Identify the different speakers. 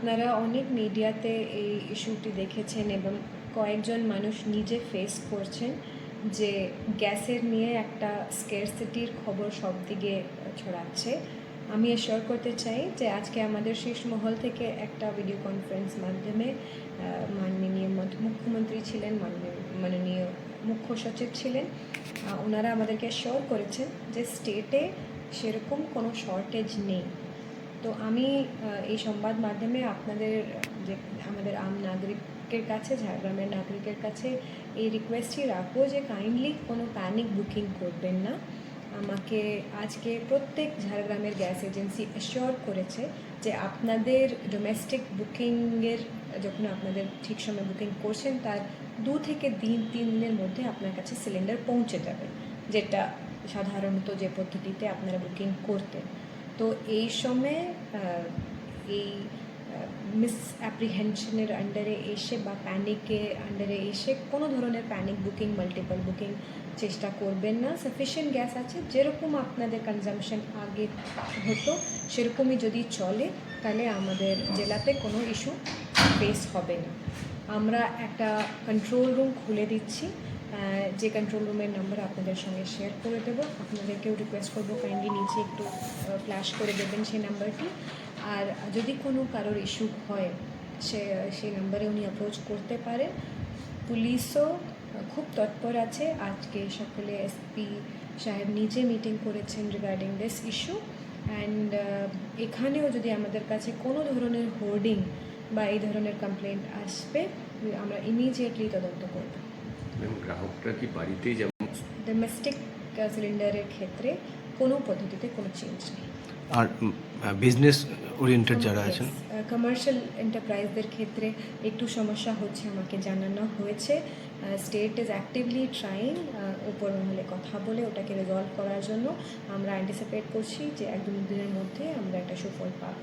Speaker 1: আপনারা অনেক মিডিয়াতে এই ইস্যুটি দেখেছেন এবং কয়েকজন মানুষ নিজে ফেস করছেন যে গ্যাসের নিয়ে একটা স্কেরসিটির খবর সব দিকে ছড়াচ্ছে। আমি এশিওর করতে চাই যে আজকে আমাদের শীর্ষ মহল থেকে একটা ভিডিও কনফারেন্স মাধ্যমে মাননীয় মুখ্যমন্ত্রী ছিলেন, মাননীয় মুখ্য সচিব ছিলেন, ওনারা আমাদেরকে এশিওর করেছেন যে স্টেটে সেরকম কোনো শর্টেজ নেই। তো আমি এই সংবাদ মাধ্যমে আপনাদের যে আমাদের আম নাগরিকের কাছে, ঝাড়গ্রামের নাগরিকের কাছে এই রিকোয়েস্টই রাখবো যে কাইন্ডলি কোনো প্যানিক বুকিং করবেন না। আমাকে আজকে প্রত্যেক ঝাড়গ্রামের গ্যাস এজেন্সি অ্যাশিওর করেছে যে আপনাদের ডোমেস্টিক বুকিংয়ের যখন আপনাদের ঠিক সময় বুকিং করছেন তার 2 থেকে 3 দিনের মধ্যে আপনার কাছে সিলিন্ডার পৌঁছে যাবে, যেটা সাধারণত যে পদ্ধতিতে আপনারা বুকিং করতেন। তো এই সময়ে এই মিস অ্যাপ্রিহেনশনের আন্ডারে এসে বা প্যানিকের আন্ডারে এসে কোনো ধরনের প্যানিক বুকিং, মাল্টিপল বুকিং চেষ্টা করবেন না। সাফিশিয়েন্ট গ্যাস আছে, যেরকম আপনাদের কনজামশন আগে হতো সেরকমই যদি চলে তাহলে আমাদের জেলাতে কোনো ইস্যু ফেস হবে না। আমরা একটা কন্ট্রোল রুম খুলে দিচ্ছি, যে কন্ট্রোল রুমের নাম্বার আপনাদের সঙ্গে শেয়ার করে দেবো। আপনাদেরকেও রিকোয়েস্ট করবো কাইন্ডলি নিচে একটু ফ্ল্যাশ করে দেবেন সেই নাম্বারটি। আর যদি কোনো কারোর ইস্যু হয় সেই নাম্বারে উনি অ্যাপ্রোচ করতে পারেন। পুলিশও খুব তৎপর আছে। আজকে সকালে এসপি সাহেব নিজে মিটিং করেছেন রিগার্ডিং দিস ইস্যু। অ্যান্ড এখানেও যদি আমাদের কাছে কোনো ধরনের হোর্ডিং বা এই ধরনের কমপ্লেন্ট আসবে আমরা ইমিডিয়েটলি তদন্ত করব।
Speaker 2: গ্রাহকরা কি বাড়িতেই যেমন
Speaker 1: ডোমেস্টিক সিলিন্ডারের ক্ষেত্রে কোনো পদ্ধতিতে কোনো চেঞ্জ নেই।
Speaker 3: আর বিজনেস ওরিয়েন্টেড যারা আছেন,
Speaker 1: কমার্শিয়াল এন্টারপ্রাইজদের ক্ষেত্রে একটু সমস্যা হচ্ছে আমাকে জানানো হয়েছে। স্টেট ইজ অ্যাক্টিভলি ট্রাইং উপর মহলে কথা বলে ওটাকে রিজলভ করার জন্য। আমরা অ্যান্টিসিপেট করছি যে 1-2 দিনের মধ্যে আমরা একটা সুফল পাব।